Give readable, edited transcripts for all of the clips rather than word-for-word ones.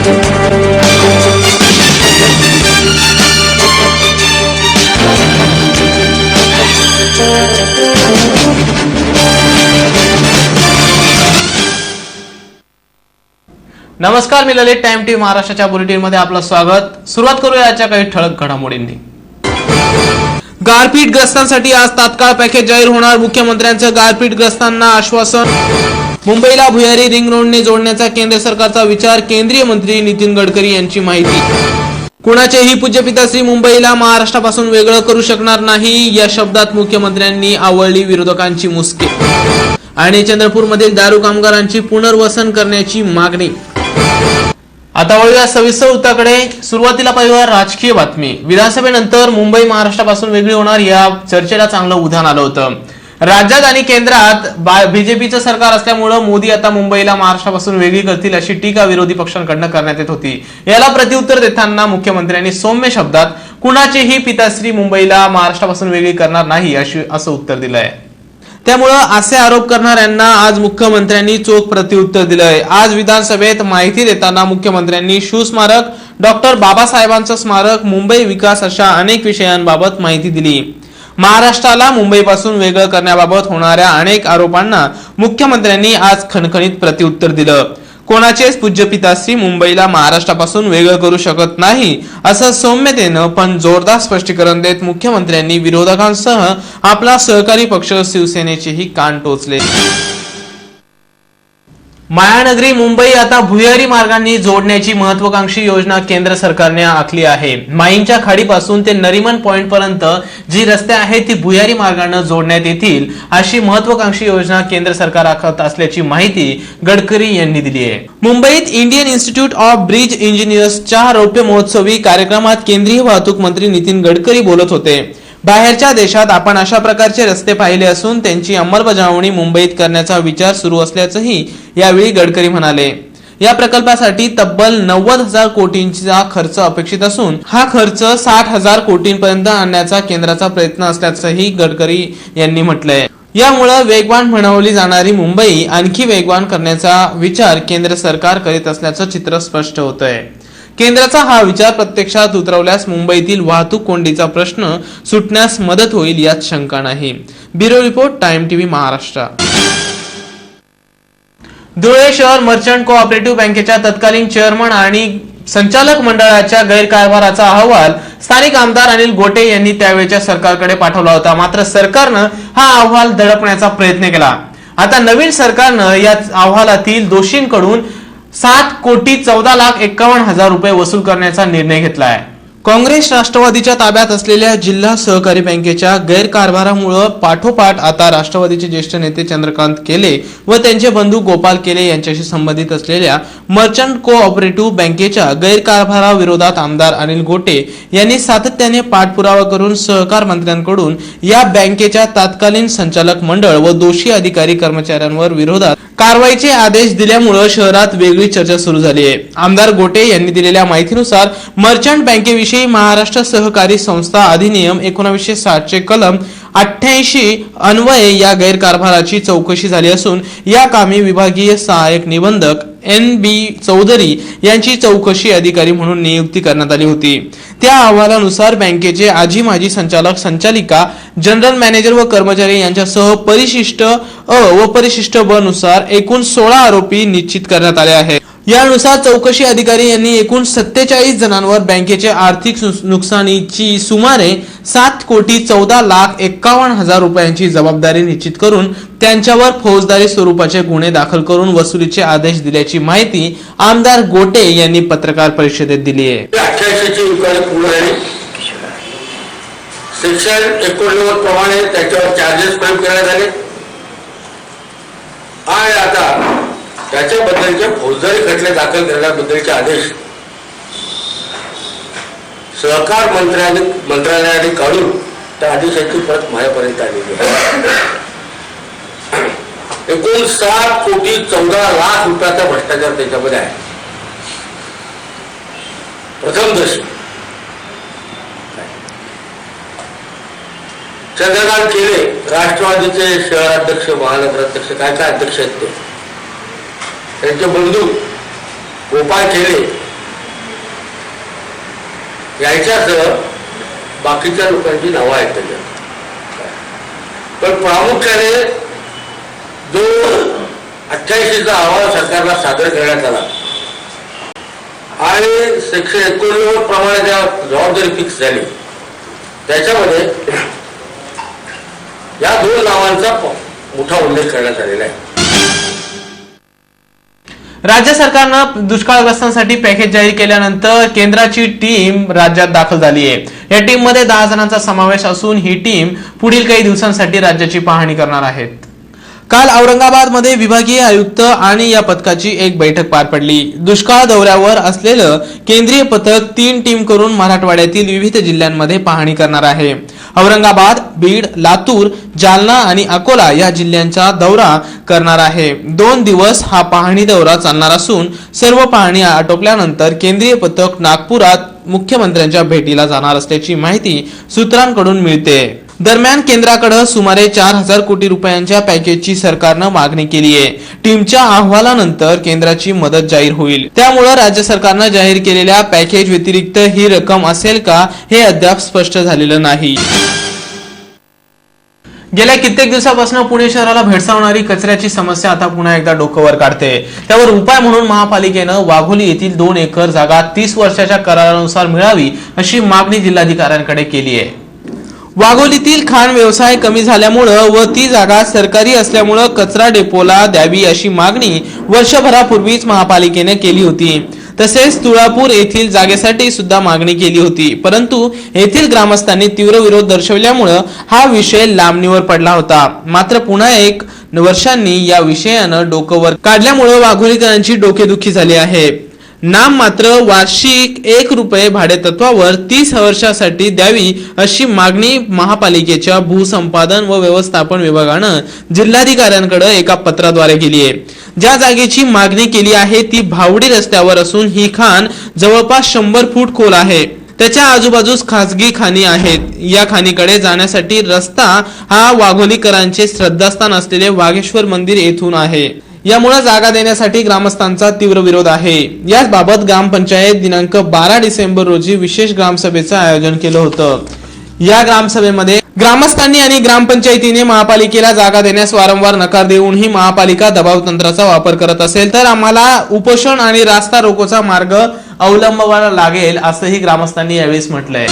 नमस्कार, मी ललित. Time TV महाराष्ट्राच्या bulletin मध्ये आपलं स्वागत. सुरुवात करूया आजच्या काही ठळक घडामोडींनी. गारपीटग्रस्तांसाठी आज तात्काळ पॅकेज जाहीर होणार. मुख्यमंत्र्यांचं गारपीटग्रस्तांना आश्वासन. मुंबईला भुयारी रिंग रोडने जोडण्याचा केंद्र सरकारचा विचार. केंद्रीय मंत्री नितीन गडकरी यांची माहिती. कुणाचेही पूज्यपिताश्री मुंबईला महाराष्ट्रापासून वेगळं करू शकणार नाही, या शब्दात मुख्यमंत्र्यांनी आवळली विरोधकांची मुसके. आणि चंद्रपूरमधील दारू कामगारांची पुनर्वसन करण्याची मागणी. आता वळूया सविस्तर वृत्ताकडे. सुरुवातीला पाहिलं राजकीय बातमी. विधानसभेनंतर मुंबई महाराष्ट्रापासून वेगळी होणार, या चर्चेला चांगलं उधाण आलं होतं. राज्यात आणि केंद्रात बीजेपीचं सरकार असल्यामुळे मोदी आता मुंबईला महाराष्ट्रापासून वेगळी करतील अशी टीका विरोधी पक्षांकडून करण्यात येत होती. याला प्रत्युत्तर देताना मुख्यमंत्र्यांनी सौम्य शब्दात कुणाचेही पिताश्री मुंबईला महाराष्ट्रापासून वेगळी करणार नाही असं उत्तर दिलंय. त्यामुळे असे आरोप करणाऱ्यांना आज मुख्यमंत्र्यांनी चोख प्रत्युत्तर दिलंय. आज विधानसभेत माहिती देताना मुख्यमंत्र्यांनी शिवस्मारक, डॉक्टर बाबासाहेबांचं स्मारक, मुंबई विकास अशा अनेक विषयांबाबत माहिती दिली. महाराष्ट्राला मुंबईपासून वेगळं करण्याबाबत होणाऱ्या अनेक आरोपांना मुख्यमंत्र्यांनी आज खणखणीत प्रत्युत्तर दिलं. कोणाचेच पूज्यपिताश्री मुंबईला महाराष्ट्रापासून वेगळं करू शकत नाही असं सौम्यतेनं पण जोरदार स्पष्टीकरण देत मुख्यमंत्र्यांनी विरोधकांसह आपला सहकारी पक्ष शिवसेनेचेही कान टोचले. मायानगरी मुंबई आता भुयारी मार्गांनी जोडण्याची महत्वाकांक्षी योजना केंद्र सरकारने आखली आहे. माईंच्या खाडीपासून ते नरिमन पॉइंट पर्यंत जी रस्ते आहेत ती भुयारी मार्गाने जोडण्यात येतील अशी महत्वाकांक्षी योजना केंद्र सरकार आखत असल्याची माहिती गडकरी यांनी दिली आहे. मुंबईत इंडियन इन्स्टिट्यूट ऑफ ब्रिज इंजिनियर्सच्या रौप्य महोत्सवी कार्यक्रमात केंद्रीय वाहतूक मंत्री नितीन गडकरी बोलत होते. बाहेरच्या देशात आपण अशा प्रकारचे रस्ते पाहिले असून त्यांची अंमलबजावणी मुंबईत करण्याचा विचार सुरू असल्याचंही यावेळी गडकरी म्हणाले. या प्रकल्पासाठी तब्बल 90,000 कोटींचा खर्च अपेक्षित असून हा खर्च 60,000 कोटींपर्यंत आणण्याचा केंद्राचा प्रयत्न असल्याचंही गडकरी यांनी म्हटलंय. यामुळे वेगवान म्हणवली जाणारी मुंबई आणखी वेगवान करण्याचा विचार केंद्र सरकार करीत असल्याचं चित्र स्पष्ट होतंय. केंद्राचा हा विचार प्रत्यक्षात उतरवल्यास मुंबईतील वाहतूक कोंडीचा प्रश्न सुटण्यास मदत होईल यात शंका नाही. Bureau report, time TV Maharashtra. Dhule शहर मर्चंट कोऑपरेटिव्ह बँकेच्या तत्कालीन चेअरमन आणि संचालक मंडळाच्या गैरकारभाराचा अहवाल स्थानिक आमदार अनिल गोटे यांनी त्यावेळच्या सरकारकडे पाठवला होता. मात्र सरकारनं हा अहवाल दडपण्याचा प्रयत्न केला. आता नवीन सरकारनं या अहवालातील दोषींकडून 7,14,51,000 रुपये वसूल करण्याचा निर्णय घेतला आहे. काँग्रेस राष्ट्रवादीच्या ताब्यात असलेल्या जिल्हा सहकारी बँकेच्या गैरकारभारामुळे पाठोपाठ आता राष्ट्रवादीचे ज्येष्ठ नेते चंद्रकांत केले व त्यांचे बंधू गोपाल केले यांच्याशी संबंधित असलेल्या मर्चंट कोऑपरेटिव्ह बँकेच्या गैरकारभाराविरोधात आमदार अनिल गोटे यांनी सातत्याने पाठपुरावा करून सहकार मंत्र्यांकडून या बँकेच्या तत्कालीन संचालक मंडळ व दोषी अधिकारी कर्मचाऱ्यांवर विरोधात कारवाईचे आदेश दिल्यामुळे शहरात वेगळी चर्चा सुरू झाली आहे. आमदार गोटे यांनी दिलेल्या माहितीनुसार मर्चंट बँकेविषयी महाराष्ट्र सहकारी संस्था अधिनियम 1960 चे कलम 88 अन्वये या गैरकारभाराची चौकशी झाली असून या कामी विभागीय सहाय्यक निबंधक NB चौधरी यांची चौकशी अधिकारी म्हणून नियुक्ती करण्यात आली होती. त्या अहवालानुसार बँकेचे आजी माजी संचालक संचालिका, जनरल मॅनेजर व कर्मचारी यांच्यासह परिशिष्ट अ व परिशिष्ट ब नुसार एकूण 16 आरोपी निश्चित करण्यात आले आहेत. यानुसार चौकशी अधिकारी यांनी एकूण 47 जणांवर बँकेचे आर्थिक नुकसानीची सुमारे 7,14,51,000 रुपयांची जबाबदारी निश्चित करून त्यांच्यावर फौजदारी स्वरूपाचे गुन्हे दाखल करून वसुलीचे आदेश दिल्याची माहिती आमदार गोटे यांनी पत्रकार परिषदेत दिली आहे. सेक्शन 89 प्रमाणे त्याच्यावर चार्जेस प्रयोग करण्यात आले आणि आता त्याच्याबद्दलचे फौजदारी खटले दाखल करण्याबद्दलचे आदेश सहकार मंत्रालयाने काढून त्या आदेशाची प्रत माझ्यापर्यंत आलेली आहे. एकूण 7,14,00,000 रुपयाचा भ्रष्टाचार त्याच्यामध्ये आहे. प्रथमदर्शी चंद्रकांत केले राष्ट्रवादीचे शहराध्यक्ष, महानगराध्यक्ष, काय काय अध्यक्ष आहेत ते, त्यांचे बंधू गोपाळ केले याच्यासह बाकीच्या लोकांची नावं आहेत त्याच्यात. पण प्रामुख्याने जो 88चा अहवाल सरकारला सादर करण्यात आला आणि सेक्शन 89 प्रमाणे ज्या जबाबदारी फिक्स झाली त्याच्यामध्ये या 2 नावांचा मोठा उल्लेख करण्यात आलेला आहे. राज्य सरकारनं दुष्काळग्रस्तांसाठी पॅकेज जाहीर केल्यानंतर केंद्राची टीम राज्यात दाखल झाली आहे. या टीम मध्ये 10 जणांचा समावेश असून ही टीम पुढील काही दिवसांसाठी राज्याची पाहणी करणार आहेत. काल औरंगाबाद मध्ये विभागीय आयुक्त आणि या पथकाची एक बैठक पार पडली. दुष्काळ दौऱ्यावर असलेलं केंद्रीय पथक 3 टीम करून मराठवाड्यातील विविध जिल्ह्यांमध्ये पाहणी करणार आहे. औरंगाबाद, बीड, लातूर, जालना आणि अकोला या जिल्ह्यांचा दौरा करणार आहे. 2 दिवस हा पाहणी दौरा चालणार असून सर्व पाहणी आटोपल्यानंतर केंद्रीय पथक नागपुरात मुख्यमंत्र्यांच्या भेटीला जाणार असल्याची माहिती सूत्रांकडून मिळते. दरम्यान केंद्राकडे सुमारे 4000 कोटी रुपयांच्या पॅकेजची सरकारनं मागणी केली आहे. टीमच्या अहवालानंतर केंद्राची मदत जाहीर होईल. त्यामुळे राज्य सरकारनं जाहीर केलेल्या पॅकेज व्यतिरिक्त ही रक्कम असेल का हे अद्याप स्पष्ट झालेलं नाही. गेल्या कित्येक दिवसापासून पुणे शहराला भेडसावणारी कचऱ्याची समस्या आता पुन्हा एकदा डोकं वर काढते. त्यावर उपाय म्हणून महापालिकेनं वाघोली येथील 2 एकर जागा 30 वर्षाच्या करारानुसार मिळावी अशी मागणी जिल्हाधिकाऱ्यांकडे केली आहे. वाघोलीतील खाण व्यवसाय कमी झाल्यामुळे व ती जागा सरकारी असल्यामुळे कचरा डेपोला द्यावी अशी मागणी वर्षभरापूर्वीच महापालिकेने केली होती. तसेच तुळापूर येथील जागेसाठी सुद्धा मागणी केली होती, परंतु येथील ग्रामस्थांनी तीव्र विरोध दर्शवल्यामुळे हा विषय लांबणीवर पडला होता. मात्र पुन्हा 1 वर्षांनी या विषयानं डोकं वर काढल्यामुळे वाघोलीकरांची डोकेदुखी झाली आहे. नाम मात्र वार्षिक 1 रुपये भाडे तत्वावर 30 वर्षासाठी द्यावी अशी मागणी महापालिकेच्या भूसंपादन व व्यवस्थापन विभागानं जिल्हाधिकाऱ्यांकडे एका पत्राद्वारे केली आहे. ज्या जागेची मागणी केली आहे ती भावडी रस्त्यावर असून ही खाण जवळपास 100 फूट खोल आहे. त्याच्या आजूबाजूस खासगी खाणी आहेत. या खाणीकडे जाण्यासाठी रस्ता हा वाघोलीकरांचे श्रद्धास्थान असलेले वाघेश्वर मंदिर येथून आहे. यामुळे जागा देण्यासाठी ग्रामस्थांचा तीव्र विरोध आहे. याच बाबत ग्रामपंचायत दिनांक 12 डिसेंबर रोजी विशेष ग्रामसभेचं आयोजन केलं होतं. या ग्रामसभेमध्ये ग्रामस्थांनी आणि ग्रामपंचायतीने महापालिकेला जागा देण्यास वारंवार नकार देऊनही महापालिका दबाव तंत्राचा वापर करत असेल तर आम्हाला उपोषण आणि रास्ता रोकोचा मार्ग अवलंबावा लागेल असंही ग्रामस्थांनी यावेळी म्हटलंय.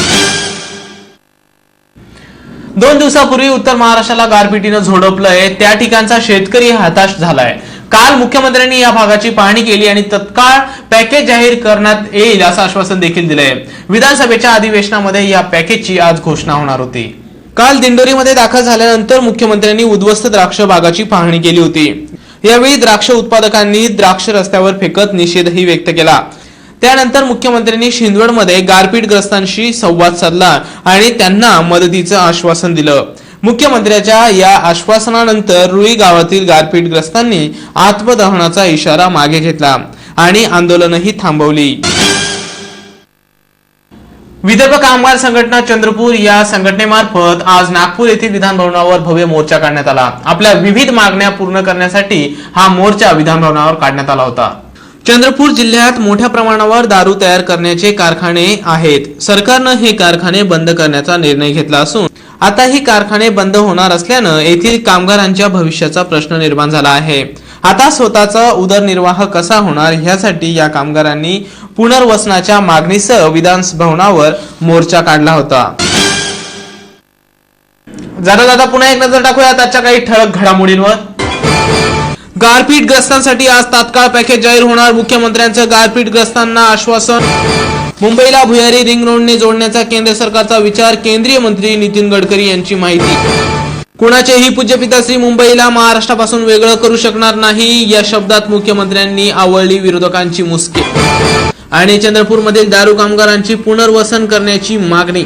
2 दिवसापूर्वी उत्तर महाराष्ट्राला गारपिटीनं झोडपलंय. त्या ठिकाणचा शेतकरी हताश झालाय. काल मुख्यमंत्र्यांनी या भागाची पाहणी केली आणि तत्काळ पॅकेज जाहीर करण्यात येईल असं आश्वासन देखील दिलंय. विधानसभेच्या अधिवेशनामध्ये या पॅकेजची आज घोषणा होणार होती. काल दिंडोरीमध्ये दाखल झाल्यानंतर मुख्यमंत्र्यांनी उद्ध्वस्त द्राक्ष बागाची पाहणी केली होती. यावेळी द्राक्ष उत्पादकांनी द्राक्ष रस्त्यावर फेकत निषेधही व्यक्त केला. त्यानंतर मुख्यमंत्र्यांनी शिंदवडमध्ये गारपीटग्रस्तांशी संवाद साधला आणि त्यांना मदतीचं आश्वासन दिलं. मुख्यमंत्र्यांच्या या आश्वासनानंतर रुई गावातील गारपीटग्रस्तांनी आत्मदहनाचा इशारा मागे घेतला आणि आंदोलनही थांबवली. विदर्भ कामगार संघटना चंद्रपूर या संघटनेमार्फत आज नागपूर येथील विधान भवनावर भव्य मोर्चा काढण्यात आला. आपल्या विविध मागण्या पूर्ण करण्यासाठी हा मोर्चा विधान भवनावर काढण्यात आला होता. चंद्रपूर जिल्ह्यात मोठ्या प्रमाणावर दारू तयार करण्याचे कारखाने आहेत. सरकारनं हे कारखाने बंद करण्याचा निर्णय घेतला असून आता ही कारखाने बंद होणार असल्यानं येथील कामगारांच्या भविष्याचा प्रश्न निर्माण झाला आहे. आता स्वतःचा उदरनिर्वाह कसा होणार यासाठी या कामगारांनी पुनर्वसनाच्या मागणीसह विधान भवनावर मोर्चा काढला होता. जाता पुन्हा एक नजर टाकूयात आजच्या काही ठळक घडामोडींवर. गारपीटग्रस्तांसाठी आज तात्काळ पॅकेज जाहीर होणार, मुख्यमंत्र्यांचं गारपीटग्रस्तांना आश्वासन. मुंबईला भुयारी रिंग रोडने जोडण्याचा केंद्र सरकारचा विचार, केंद्रीय मंत्री नितीन गडकरी यांची माहिती. कुणाचेही पूज्यपिता श्री मुंबईला महाराष्ट्रापासून वेगळं करू शकणार नाही या शब्दात मुख्यमंत्र्यांनी आवळली विरोधकांची मुसके. आणि चंद्रपूरमधील दारू कामगारांची पुनर्वसन करण्याची मागणी.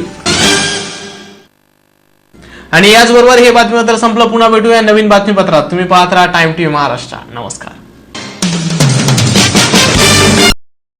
आणि याचबरोबर हे बातमीपत्र संपलं. पुन्हा भेटूया नवीन बातमीपत्रात. तुम्ही पाहत राहा टाइम टीव्ही महाराष्ट्र. नमस्कार.